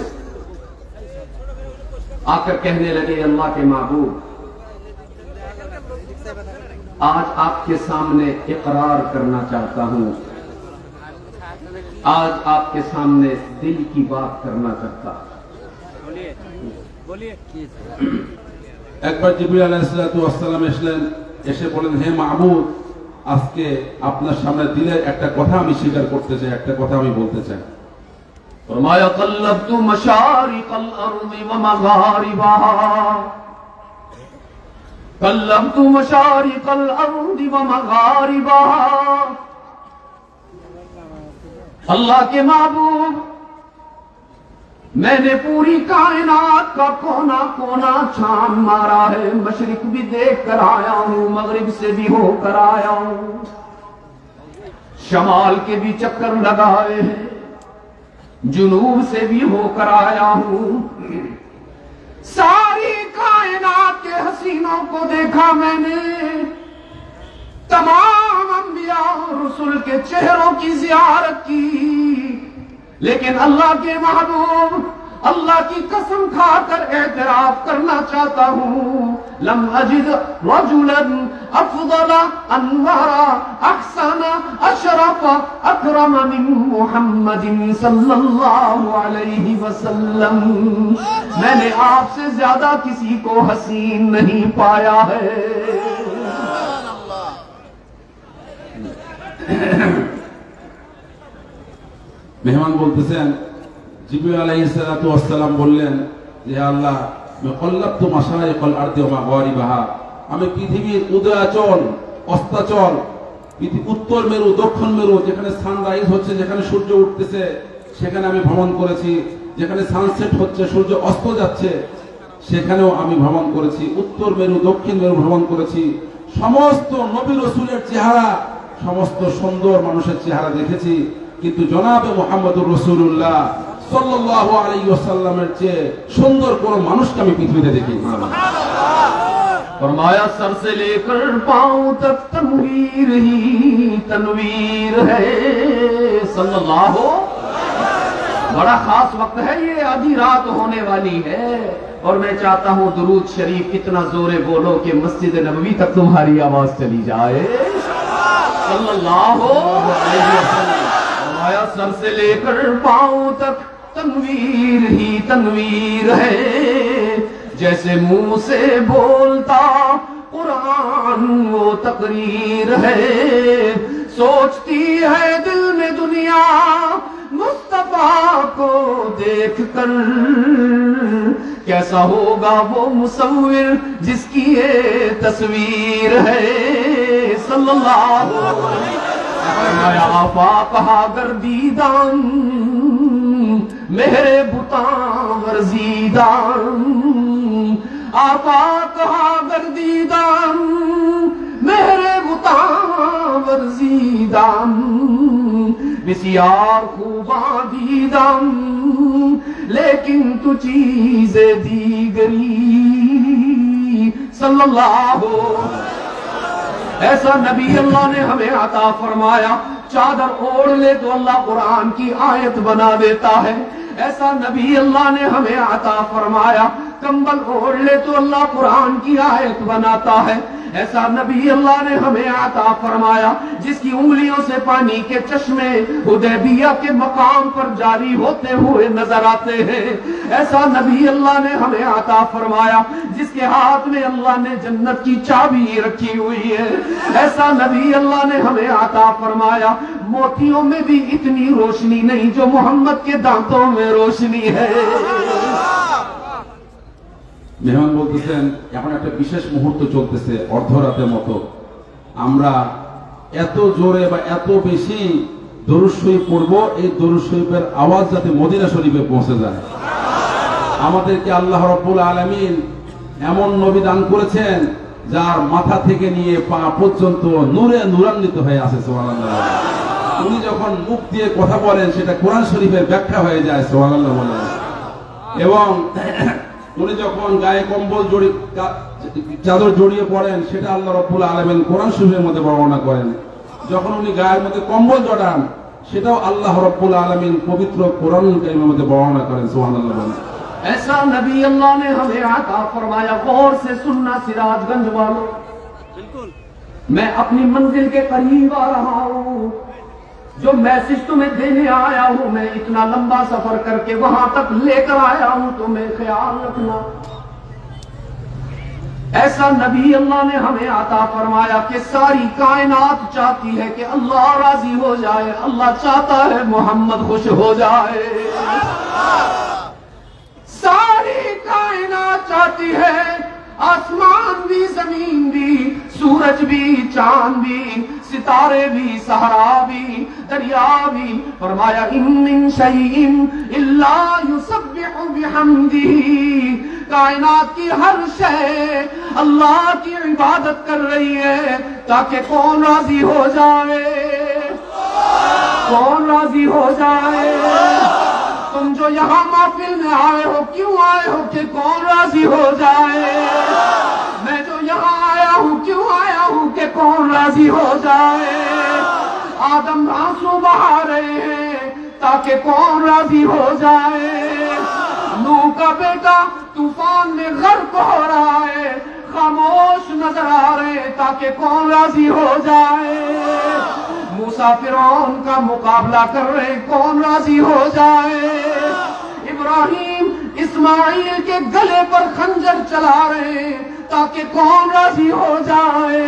आकर कहने लगे, अल्लाह के महबूब, आज आपके सामने इकरार करना चाहता हूं, आज आपके सामने दिल की बात करना चाहता हूं। একবার জিবরিল আলাইহিস সালাতু ওয়াস সালাম এসে বলেন, হে মাহবুব, আজকে আপনার সামনে দিলের একটা কথা আমি স্বীকার করতে চাই, একটা কথা আমি বলতে চাই। फरमाया कल्लबतु मशारिकल अर्दि व मगारिबहा, कल्लबतु मशारिकल अर्दि व मगारिबहा। अल्लाह के महबूब, मैंने पूरी कायनात का कोना कोना छान मारा है, मशरिक भी देख कर आया हूं, मगरिब से भी होकर आया हूं, शमाल के भी चक्कर लगाए हैं, जुनूब से भी होकर आया हूं। सारी कायनात के हसीनों को देखा मैंने, तमाम अंबिया और रसूल के चेहरों की जियारत की, लेकिन अल्लाह के महबूब, अल्लाह की कसम खाकर एतराफ करना चाहता हूं, लम अजिद रजुलन अफदल अनवरा अहसन अशरफ अकरम मिन मुहम्मदिन सल्लल्लाहु अलैहि वसल्लम। मैंने आपसे ज्यादा किसी को हसीन नहीं पाया है। মেহমান বলতেছেন জিবরিল আলাইহিস সালাতু ওয়াস সালাম বললেন যে আল্লাহ মে কল্লাতু মাশারিকাল আরদি ওয়া মাগারিবাহা, আমি পৃথিবীর উদয়াচল অস্তাচল, উত্তর মেরু দক্ষিণ মেরু, যেখানে সানরাইজ হচ্ছে, যেখানে সূর্য উঠতেছে সেখানে আমি ভ্রমণ করেছি, যেখানে সানসেট হচ্ছে সূর্য অস্ত যাচ্ছে সেখানেও আমি ভ্রমণ করেছি, উত্তর মেরু দক্ষিণ মেরু ভ্রমণ করেছি, সমস্ত নবী রাসূলের চেহারা, সমস্ত সুন্দর মানুষের চেহারা দেখেছি, কিন্তু জনাবে মুহাম্মদুর রাসূলুল্লাহ সাল্লাল্লাহু আলাইহি ওয়াসাল্লামের চেয়ে সুন্দর কোন মানুষকে আমি পৃথিবীতে দেখিনি। फरमाया सर से लेकर पांव तक तनवीर ही तनवीर है सल्लल्लाहु। बड़ा खास वक्त है ये, आधी रात होने वाली है और मैं चाहता हूं दुरूद शरीफ इतना जोरे बोलो कि मस्जिद नबवी तक तुम्हारी आवाज चली जाए सल्लल्लाहु अलैहि वसल्लम। फरमाया सर से लेकर पांव तक तनवीर ही तनवीर है, जैसे मुंह से बोलता कुरान वो तकरीर है, सोचती है दिल में दुनिया मुस्तफा को देख कर, कैसा होगा वो मुसव्विर जिसकी ये तस्वीर है सल्लल्लाहु अलैहि वसल्लम। आफा कहा गर्दीदान मेरे बुता वर्जीदान, आपा कहा गर्दीदान मेरे बुता वर्जीदान, बिसियार खूबा दीदान लेकिन तू चीज़े दीगरी सल्लल्लाहु। ऐसा नबी अल्लाह ने हमें अता फरमाया, चादर ओढ़ ले तो अल्लाह कुरान की आयत बना देता है। ऐसा नबी अल्लाह ने हमें अता फरमाया, कंबल ओढ़ ले तो अल्लाह कुरान की आयत बनाता है। ऐसा नबी अल्लाह ने हमें अता फरमाया, जिसकी उंगलियों से पानी के चश्मे हुदैबिया के मकाम पर जारी होते हुए नजर आते हैं। ऐसा नबी अल्लाह ने हमें अता फरमाया, जिसके हाथ में अल्लाह ने जन्नत की चाबी रखी हुई है। ऐसा नबी अल्लाह ने हमें अता फरमाया, मोतियों में भी इतनी रोशनी नहीं जो मोहम्मद के दांतों में रोशनी है। মেহমান বলতেছেন এখন একটা বিশেষ মুহূর্ত চলতেছে অর্ধরাতের মতো, আমরা এত জোরে বা এত বেশি দরুদ শরীফ পড়ব, এই দরুদ শরীফের আওয়াজ যাতে মদিনা শরীফে পৌঁছে যায়। আমাদেরকে আল্লাহ রাব্বুল আলামিন এমন নবী দান করেছেন যার মাথা থেকে নিয়ে পা পর্যন্ত নূরে নূরান্বিত হয়ে আছে সুবহানাল্লাহ। উনি যখন মুখ দিয়ে কথা বলেন সেটা কোরআন শরীফের ব্যাখ্যা হয়ে যায় সুবহানাল্লাহ বলেন, এবং উনি যখন গায়ে কম্বল চাদর জড়িয়ে পড়েন সেটা আল্লাহ রাব্বুল আলামিন কোরআন শরীফের মধ্যে বর্ণনা করেন। যখন উনি গায়ের মধ্যে কম্বল জড়ান সেটাও আল্লাহ রাব্বুল আলামিন পবিত্র কোরআন কারীমের মধ্যে বর্ণনা করেন সুবহানাল্লাহ বলেন। ऐसा नबी अल्लाह ने हमें अता फरमाया, गौर से सुनना सिराजगंज वालों, मैं अपनी मंजिल के करीब आ रहा हूं। जो मैसेज तुम्हें देने आया हूं, मैं इतना लंबा सफर करके वहां तक लेकर आया हूं, तुम्हें ख्याल रखना। ऐसा नबी अल्लाह ने हमें अता फरमाया कि सारी कायनात चाहती है कि अल्लाह राजी हो जाए, अल्लाह चाहता है मोहम्मद खुश हो जाए। सारी कायनात चाहती है, आसमान भी जमीन भी सूरज भी चांद भी सितारे भी सहरा भी دریا بھی فرمایا ان من شیء الا یسبح بحمدہ، کائنات کی ہر شے اللہ کی عبادت کر رہی ہے تاکہ کون راضی ہو جائے، کون راضی ہو جائے۔ تم جو یہاں محفل میں آئے ہو کیوں آئے ہو کہ کون راضی ہو جائے، میں جو یہاں آیا ہوں کیوں آیا ہوں کہ کون راضی ہو جائے۔ آدم آنسو بہا رہے ہیں تاکہ کون راضی ہو جائے، نوح کا بیٹا طوفان میں غرق ہو رہا ہے، خاموش نظر آ رہے ہیں تاکہ کون راضی ہو جائے۔ موسیٰ فرعون کا مقابلہ کر رہے کون راضی ہو جائے۔ ابراہیم اسماعیل کے گلے پر خنجر چلا رہے تاکہ کون راضی ہو جائے۔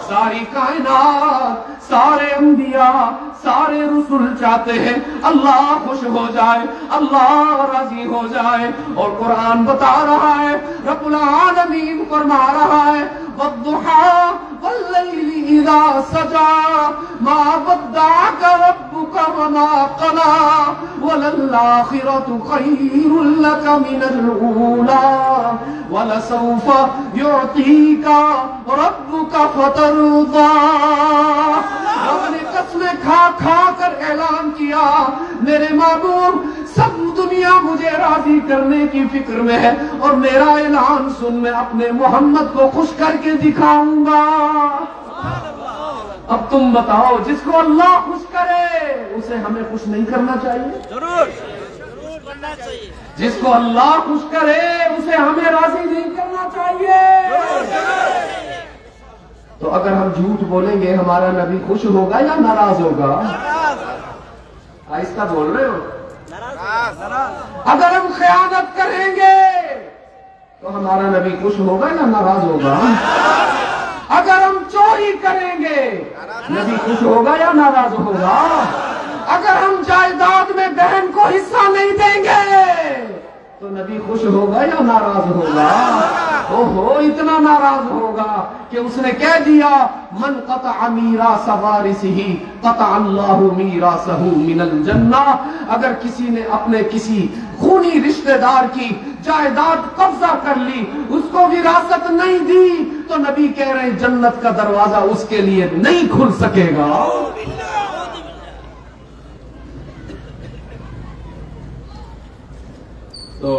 ساری کائنات، سارے انبیاء، سارے رسول چاہتے ہیں اللہ خوش ہو جائے، اللہ راضی ہو جائے، اور قرآن بتا رہا ہے، رب العالمین فرما رہا ہے والضحى والليل إذا سجى ما ودعك ربك وما قلى وللآخرة خير لك من الأولى ولسوف يعطيك ربك فترضى۔ رب نے قسمیں کھا کھا کر اعلان کیا میرے محبوب سب دنیا مجھے راضی کرنے کی فکر میں ہے، اور میرا اعلان سن میں اپنے محمد کو خوش کر کے دکھاؤں گا۔ اب تم بتاؤ جس کو اللہ خوش کرے اسے ہمیں خوش نہیں کرنا چاہیے؟ ضرور کرنا چاہیے۔ جس کو اللہ خوش کرے اسے ہمیں راضی نہیں کرنا چاہیے؟ تو اگر ہم جھوٹ بولیں گے ہمارا نبی خوش ہوگا یا ناراض ہوگا؟ آہستہ بول رہے ہو؟ اگر ہم خیانت کریں گے تو ہمارا نبی خوش ہوگا یا ناراض ہوگا؟ اگر ہم چوری کریں گے نبی خوش ہوگا یا ناراض ہوگا؟ اگر ہم جائیداد میں بہن کو حصہ نہیں دیں گے تو نبی خوش ہوگا یا ناراض ہوگا؟ اوہو اتنا ناراض ہوگا کہ اس نے کہہ دیا من قطع میراث وارثہ قطع اللہ میراثہ من الجنہ۔ اگر کسی نے اپنے کسی خونی رشتہ دار کی جائیداد قبضہ کر لی، اس کو وراثت نہیں دی، تو نبی کہہ رہے ہیں جنت کا دروازہ اس کے لیے نہیں کھل سکے گا۔ تو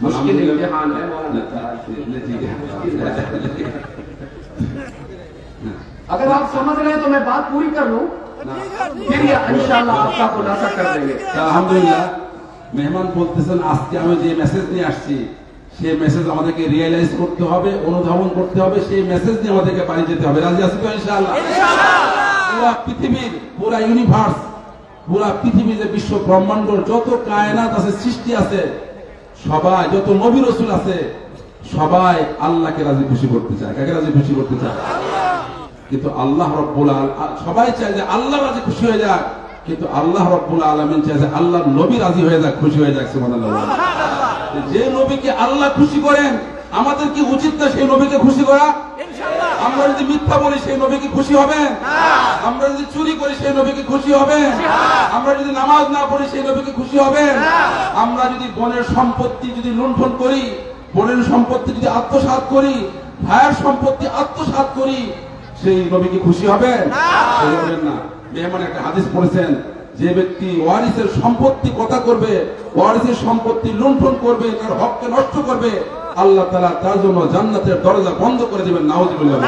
مشکل امتحان ہے اگر آپ سمجھ رہے ہیں تو میں بات پوری کر لوں، پھر یہ انشاءاللہ آپ کا خلاصہ کر دیں گے۔ আলহামদুলিল্লাহ মেহমান বলতেছেন আজকে আমি যে মেসেজ নিয়ে আসছি সেই মেসেজ আমাদেরকে রিয়েলাইজ করতে হবে, অনুধাবন করতে হবে, সেই মেসেজ নিয়ে আমাদেরকে বাড়ি যেতে হবে। রাজি আছি তো ইনশাআল্লাহ? পুরা পৃথিবীর, পুরা ইউনিভার্স, পুরা পৃথিবীর যে বিশ্ব ব্রহ্মাণ্ডর যত কায়নাত আছে, সৃষ্টি আছে, সবাই যত নবী রাসূল আছে সবাই আল্লাহকে রাজি খুশি করতে চায়। কাকে রাজি খুশি করতে চায়? কিন্তু আল্লাহ রব্বুল আলামিন সবাই চায় যে আল্লাহ রাজি খুশি হয়ে যাক, কিন্তু আল্লাহ রব্বুল আলামিন চায় যে আল্লাহর নবী রাজি হয়ে যাক, খুশি হয়ে যাক। সুবহানাল্লাহ। যে নবীকে আল্লাহ খুশি করেন আমাদের কি উচিত না সেই নবীকে খুশি করা? ইনশাআল্লাহ। আমরা যদি মিথ্যা বলি সেই নবীকে খুশি হবেন? আমরা যদি চুরি করি সেই নবীকে খুশি হবেন? আমরা যদি নামাজ না পড়ি সেই নবীকে খুশি হবেন? আমরা যদি বনের সম্পত্তি যদি লুণ্ঠন করি, বনের সম্পত্তি যদি আত্মসাৎ করি, ভাইয়ের সম্পত্তি আত্মসাৎ করি, সেই নবীকে খুশি হবেন? হবেন না। মেহমান একটা হাদিস পড়েছেন, যে ব্যক্তি ওয়ারিসের সম্পত্তি কথা করবে, ওয়ারিসের সম্পত্তি লুণ্ঠন করবে, তার হককে নষ্ট করবে, আল্লাহ তাআলা তার জন্য জান্নাতের দরজা বন্ধ করে দিবেন। নাউযুবিল্লাহ।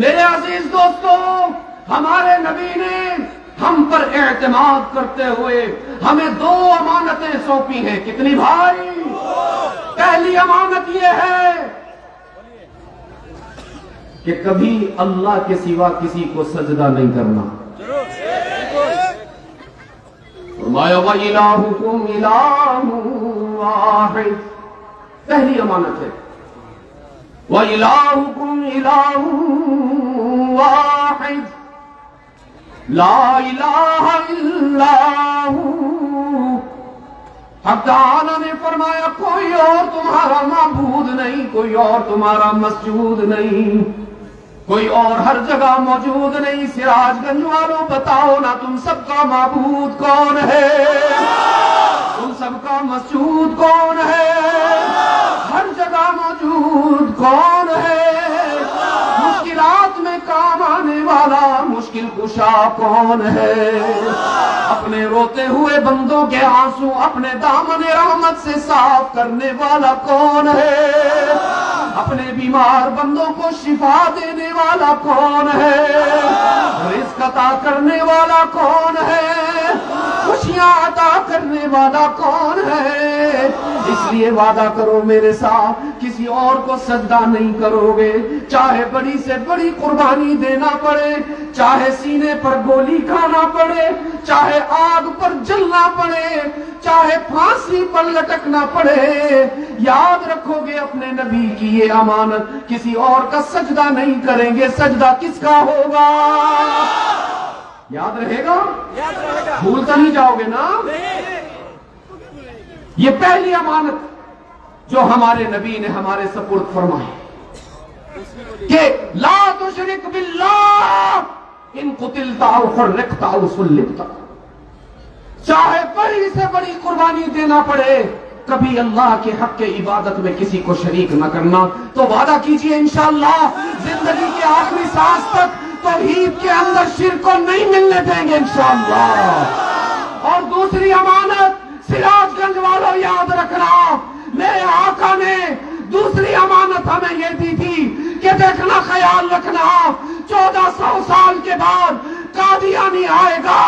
میرے عزیز دوستوں، ہمارے نبی نے ہم پر اعتماد کرتے ہوئے ہمیں دو امانتیں سونپی ہیں۔ کتنی بھائی؟ پہلی امانت یہ ہے کہ کبھی اللہ کے سوا کسی کو سجدہ نہیں کرنا۔ فرمایا وَإِلَٰهُكُمْ إِلَٰهٌ وَاحِدٌ، پہلی امانت ہے وَإِلَٰهُكُمْ إِلَٰهٌ وَاحِدٌ لَا إِلَٰهَ إِلَّا هُوَ۔ حق تعالی نے فرمایا کوئی اور تمہارا معبود نہیں، کوئی اور تمہارا مسجود نہیں۔ कोई और हर जगह मौजूद नहीं। सिराजगंज वालों बताओ ना, तुम सबका माबूद कौन है? तुम सबका मसऊद कौन है? हर जगह मौजूद कौन है? मुश्किलात में काम आने वाला मुश्किल कुशा कौन है? अपने रोते हुए बंदों के आंसू अपने दामन रहमत से साफ करने वाला कौन है? अपने बीमार बंदों को शिफा देने वाला कौन है? रिज़्क़ अता करने वाला कौन है? खुशियां अता करने वाला कौन है? इसलिए वादा करो मेरे साथ, किसी और को सजदा नहीं करोगे, चाहे बड़ी से बड़ी कुर्बानी देना पड़े, चाहे सीने पर गोली खाना पड़े, चाहे आग पर जलना पड़े, चाहे फांसी पर लटकना पड़े, याद रखोगे अपने नबी की ये अमानत, किसी और का सजदा नहीं करेंगे। सजदा किसका होगा? याद रहेगा? भूल तो नहीं जाओगे ना? ये पहली अमानत जो हमारे नबी ने हमारे सपुर्द फरमाई कि ला तुशरिक बिल्लाह इन कुतिलता औ हुर्रिकता औ सुल्लिबता। चाहे बड़ी से बड़ी कुर्बानी देना पड़े, कभी अल्लाह के हक के इबादत में किसी को शरीक न करना। तो वादा कीजिए इंशाअल्लाह जिंदगी के आखिरी सांस तक तौहीद के अंदर शिर्क को नहीं मिलने देंगे इंशाअल्लाह। और दूसरी अमानत सिराजगंज वालों याद रखना, मेरे आका ने दूसरी अमानत हमें ये दी थी कि देखना, ख्याल रखना, 1400 साल के बाद कादियानी आएगा,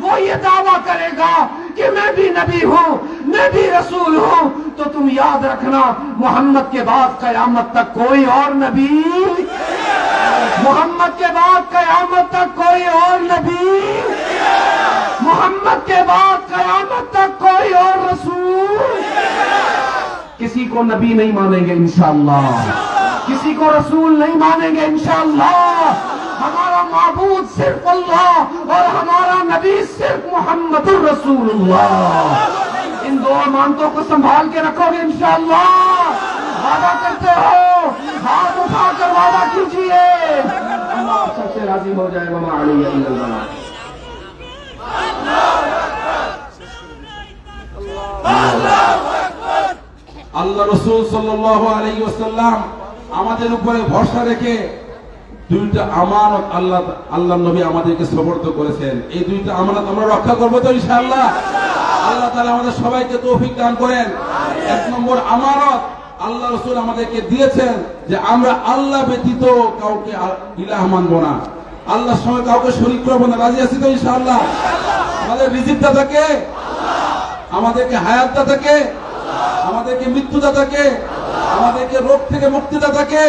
वो ये दावा करेगा कि मैं भी नबी हूँ, मैं भी रसूल हूँ। तो तुम याद रखना, मोहम्मद के बाद कयामत तक कोई और नबी, मोहम्मद के बाद कयामत तक कोई और नबी, मोहम्मद के बाद कयामत तक कोई और रसूल। किसी को नबी नहीं मानेंगे इंशाअल्लाह, किसी को रसूल नहीं मानेंगे इंशाअल्लाह। हमारा माबूद सिर्फ अल्लाह और हमारा नबी सिर्फ मुहम्मदुर रसूलुल्लाह। इन दो अमानतों को संभाल के रखोगे इंशाअल्लाह। वादा करते हो, हाथ उठाकर वादा कीजिए, अल्लाह सबसे राजी हो जाए। वमा अलैहि इल्लल्लाह। আল্লাহ রাসূল সাল্লাল্লাহু আলাইহি ওয়াসাল্লাম আমাদের উপরে ভরসা রেখে দুইটা আমানত আল্লাহ নবী আমাদেরকে সুপর্দ করেছেন। এই দুইটা আমানত আমরা রক্ষা করব তো ইনশাআল্লাহ। আল্লাহ তাআলা আমাদের সবাইকে তৌফিক দান করেন। এক নম্বর আমানত আল্লাহ রাসূল আমাদেরকে দিয়েছেন যে আমরা আল্লাহ ব্যতীত কাউকে ইলাহ মানব না, আল্লাহর সঙ্গে কাউকে শরীক করব না। রাজি আছি তো ইনশাআল্লাহ? আমাদের রিজিক দাতাকে, আমাদেরকে হায়াত দাতাকে, আমাদেরকে মৃত্যুদাতাকে, আমাদেরকে রোগ থেকে মুক্তিদাতাকে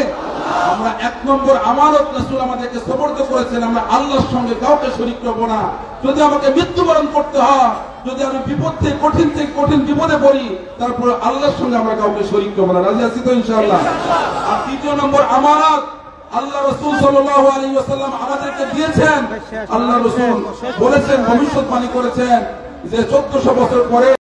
আমরা এক নম্বর আমানত রাসূল আমাদেরকে সুপর্দ করেছেন। আমরা আল্লাহর সঙ্গে কাউকে শরীক করব না। যদি আমাকে মৃত্যুবরণ করতে হয়, যদি আমি বিপদ থেকে কঠিন বিপদে পড়ি, তারপর আল্লাহর সঙ্গে আমরা কাউকে শরীক করব না। রাজি আছি তো ইনশাআল্লাহ? আর দ্বিতীয় নম্বর আমানত আল্লাহ রাসূল সাল্লাল্লাহু আলাইহি ওয়াসাল্লাম আমাদেরকে দিয়েছেন। আল্লাহ রাসূল বলেছেন, ভবিষ্যৎবাণী করেছেন যে 1400 বছর পরে